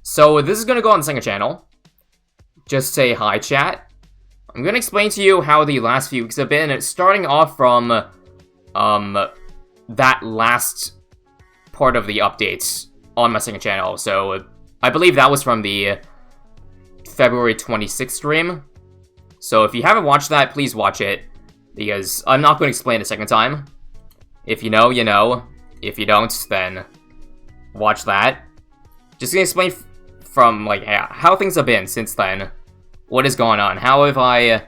So this is gonna go on the second channel. Just say hi, chat. I'm gonna explain to you how the last few weeks have been, starting off from that last part of the updates on my second channel. So I believe that was from the February 26th stream. So if you haven't watched that, please watch it, because I'm not going to explain it a second time. If you know, you know. If you don't, then watch that. Just gonna explain from, like, how things have been since then. What is going on? How have I...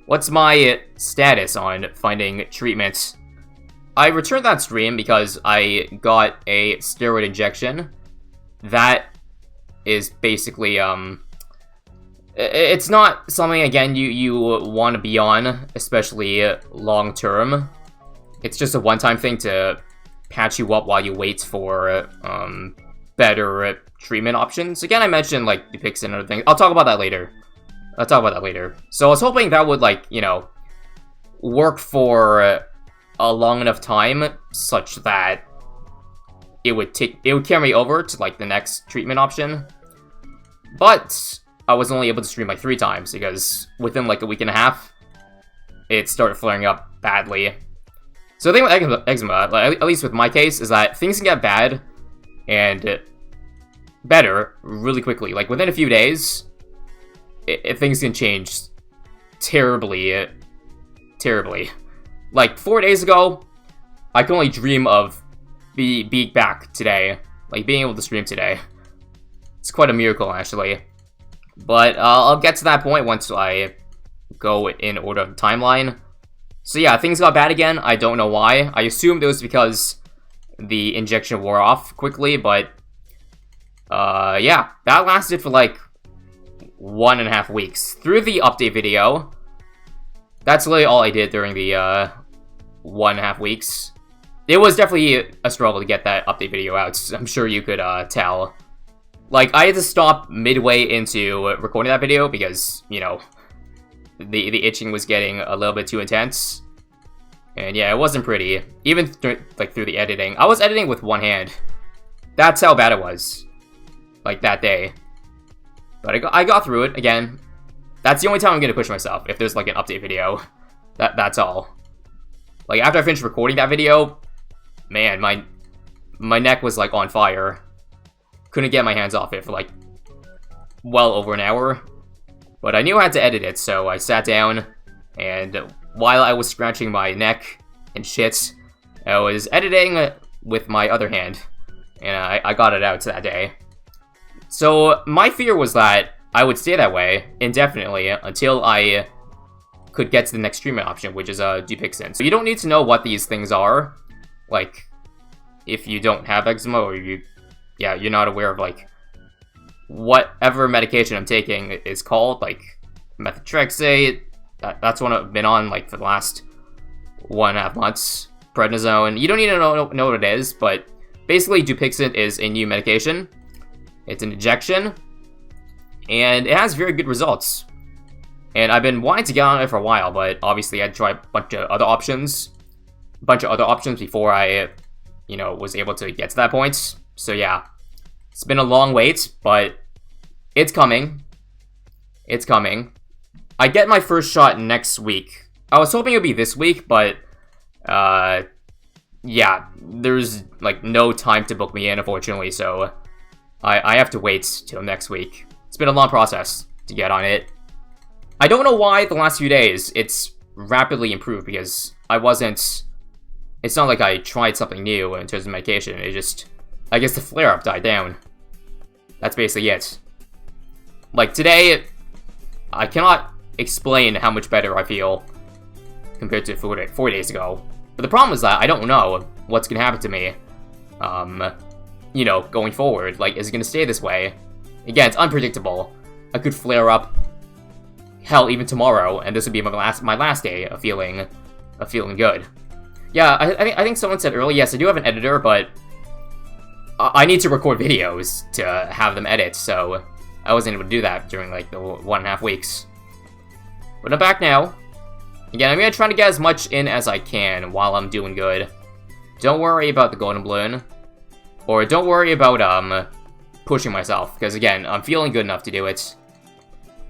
What's my status on finding treatment? I returned that stream because I got a steroid injection. That is basically, it's not something, again, you want to be on, especially long-term. It's just a one-time thing to patch you up while you wait for, better treatment options. Again, I mentioned, like, Dupixent and other things. I'll talk about that later. So I was hoping that would, like, you know, work for a long enough time such that it would carry me over to, like, the next treatment option. But I was only able to stream, like, 3 times, because within, like, a week and a half, it started flaring up badly. So the thing with eczema, like, at least with my case, is that things can get bad and better really quickly. Like, within a few days, things can change terribly. Like, 4 days ago, I could only dream of being back today. Like, being able to stream today. It's quite a miracle, actually. But I'll get to that point once I go in order of the timeline. So yeah, things got bad again. I don't know why. I assumed it was because the injection wore off quickly, but yeah, that lasted for like 1.5 weeks. Through the update video, that's literally all I did during the 1.5 weeks. It was definitely a struggle to get that update video out. I'm sure you could tell. Like, I had to stop midway into recording that video because, you know, the itching was getting a little bit too intense. And yeah, it wasn't pretty. Even through the editing. I was editing with one hand. That's how bad it was. Like, that day. But I got through it. Again, that's the only time I'm gonna push myself, if there's, like, an update video. That's all. Like, after I finished recording that video, man, my neck was, like, on fire. Couldn't get my hands off it for, like, well over an hour. But I knew I had to edit it, so I sat down, and while I was scratching my neck and shit, I was editing with my other hand, and I got it out that day. So my fear was that I would stay that way indefinitely until I could get to the next treatment option, which is Dupixent. So you don't need to know what these things are, like, if you don't have eczema or you're not aware of, like, whatever medication I'm taking is called, like methotrexate. That's what I've been on, like, for the last 1.5 months. Prednisone. You don't need to know what it is, but basically Dupixent is a new medication. It's an injection, and it has very good results. And I've been wanting to get on it for a while, but obviously I had to try a bunch of other options before I, you know, was able to get to that point. So yeah, it's been a long wait, but it's coming. It's coming. I get my first shot next week. I was hoping it would be this week, but, yeah, there's, like, no time to book me in, unfortunately, so I have to wait till next week. It's been a long process to get on it. I don't know why the last few days it's rapidly improved, because it's not like I tried something new in terms of medication. It just, I guess the flare-up died down. That's basically it. Like, today, I cannot explain how much better I feel compared to 4 days ago. But the problem is that I don't know what's gonna happen to me, you know, going forward. Like, is it gonna stay this way? Again, it's unpredictable. I could flare up, hell, even tomorrow, and this would be my last day of feeling good. Yeah, I think someone said earlier, yes, I do have an editor, but I need to record videos to have them edit, so I wasn't able to do that during, like, the 1.5 weeks. But I'm back now. Again, I'm gonna try to get as much in as I can while I'm doing good. Don't worry about the golden balloon. Or don't worry about, pushing myself, because again, I'm feeling good enough to do it.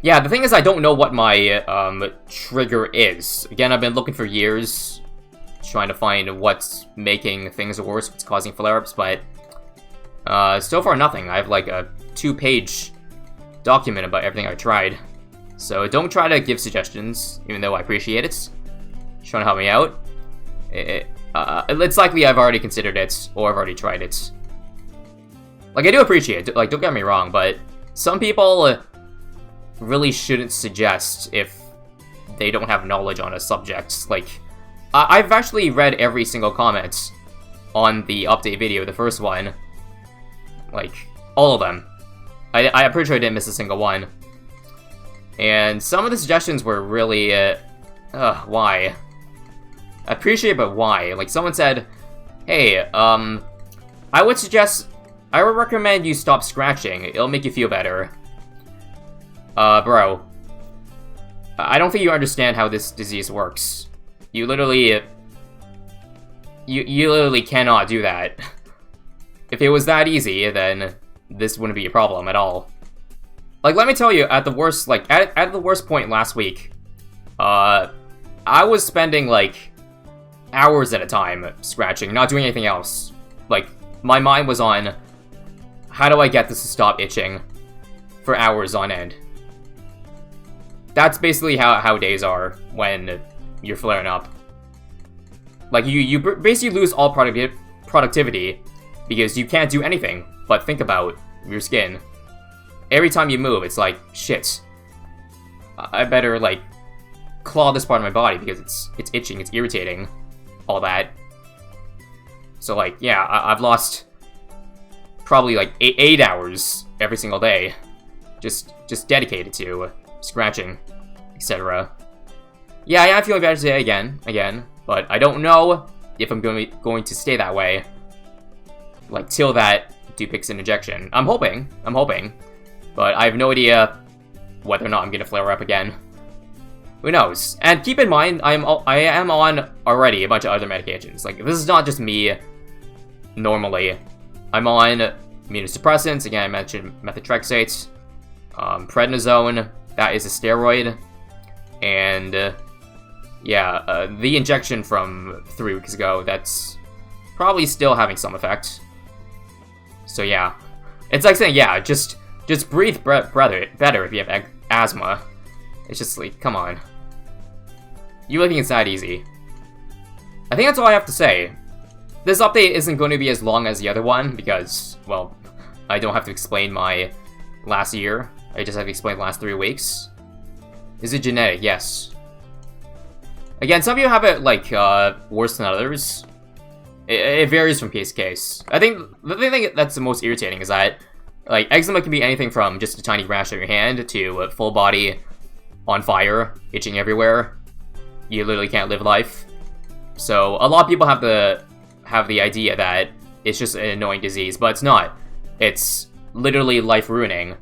Yeah, the thing is I don't know what my trigger is. Again, I've been looking for years, trying to find what's making things worse, what's causing flare-ups, but so far nothing. I have like a 2-page document about everything I've tried. So don't try to give suggestions, even though I appreciate it. Trying to help me out. It's likely I've already considered it, or I've already tried it. Like, I do appreciate it, like, don't get me wrong, but some people really shouldn't suggest if they don't have knowledge on a subject. Like, I've actually read every single comment on the update video, the first one. Like, all of them. I'm pretty sure I didn't miss a single one. And some of the suggestions were really, why? I appreciate, but why? Like, someone said, hey, I would recommend you stop scratching. It'll make you feel better. Bro. I don't think you understand how this disease works. You literally... You literally cannot do that. If it was that easy, then this wouldn't be a problem at all. Like, let me tell you, at the worst, like, at the worst point last week, I was spending, like, hours at a time scratching, not doing anything else. Like, my mind was on, how do I get this to stop itching for hours on end? That's basically how days are when you're flaring up. Like, you basically lose all productivity because you can't do anything but think about your skin. Every time you move, it's like, shit. I better, like, claw this part of my body because it's itching, it's irritating, all that. So, like, yeah, I've lost probably, like, 8 hours every single day just dedicated to scratching, etc. Yeah, I am feeling better today again, but I don't know if I'm going to stay that way, like, till that Dupixent injection. I'm hoping. But I have no idea whether or not I'm gonna flare up again. Who knows? And keep in mind, I am on already a bunch of other medications. Like, this is not just me normally. I'm on immunosuppressants. Again, I mentioned methotrexate, prednisone. That is a steroid. And, yeah, the injection from 3 weeks ago, that's probably still having some effect. So, yeah. It's like saying, yeah, just breathe better if you have asthma. It's just like, come on. You really think it's that easy? I think that's all I have to say. This update isn't going to be as long as the other one because, well, I don't have to explain my last year. I just have to explain the last 3 weeks. Is it genetic? Yes. Again, some of you have it, like, worse than others. It varies from case to case. I think the thing that's the most irritating is that, like, eczema can be anything from just a tiny rash on your hand to full body on fire, itching everywhere. You literally can't live life. So a lot of people have the idea that it's just an annoying disease, but it's not. It's literally life-ruining.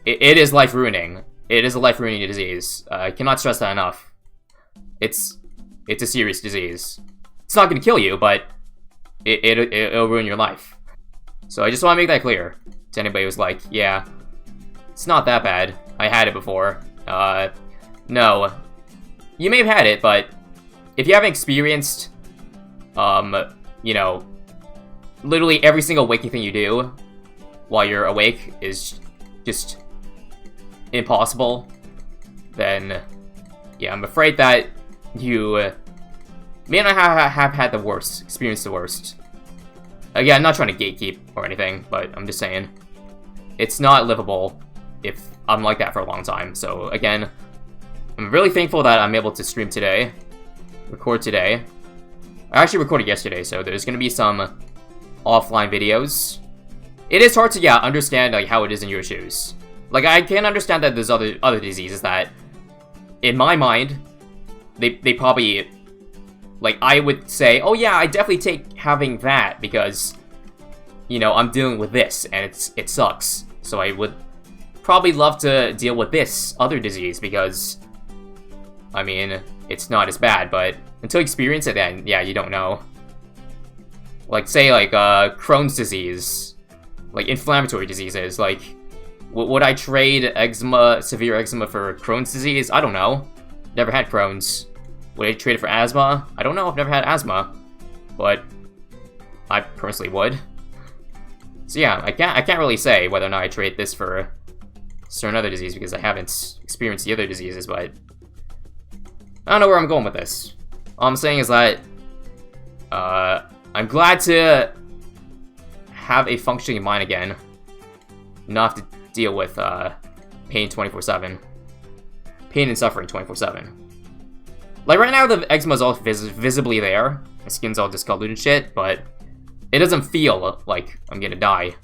It is life-ruining. It is a life-ruining disease. I cannot stress that enough. It's a serious disease. It's not going to kill you, but it'll ruin your life. So I just want to make that clear to anybody who's like, yeah, it's not that bad. I had it before. No. You may have had it, but if you haven't experienced, you know, literally every single waking thing you do while you're awake is just impossible, then, yeah, I'm afraid that you may not have had the worst, experienced the worst. Again, I'm not trying to gatekeep or anything, but I'm just saying, it's not livable if I'm like that for a long time. So again, I'm really thankful that I'm able to stream today, record today. I actually recorded yesterday, so there's going to be some offline videos. It is hard to, yeah, understand, like, how it is in your shoes. Like, I can understand that there's other diseases that, in my mind, they probably, like, I would say, oh yeah, I definitely take having that because, you know, I'm dealing with this and it sucks. So I would probably love to deal with this other disease because, I mean, it's not as bad, but until you experience it, then, yeah, you don't know. Like, say, like, Crohn's disease. like, inflammatory diseases. Like, would I trade eczema, severe eczema for Crohn's disease? I don't know. Never had Crohn's. Would I trade it for asthma? I don't know, I've never had asthma. But I personally would. So yeah, I can't really say whether or not I trade this for a certain other disease because I haven't experienced the other diseases, but I don't know where I'm going with this. All I'm saying is that I'm glad to have a functioning mind again, not have to deal with pain 24/7, pain and suffering 24/7. Like right now, the eczema's all visibly there. My skin's all discolored and shit, but it doesn't feel like I'm gonna die.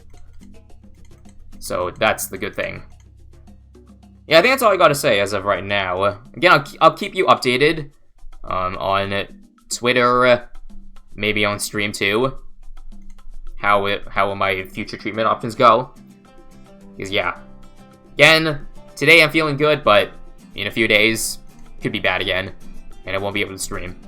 So that's the good thing. Yeah, I think that's all I gotta say as of right now. Again, I'll keep you updated on Twitter, maybe on stream too. How will my future treatment options go? Because yeah, again, today I'm feeling good, but in a few days, could be bad again, and I won't be able to stream.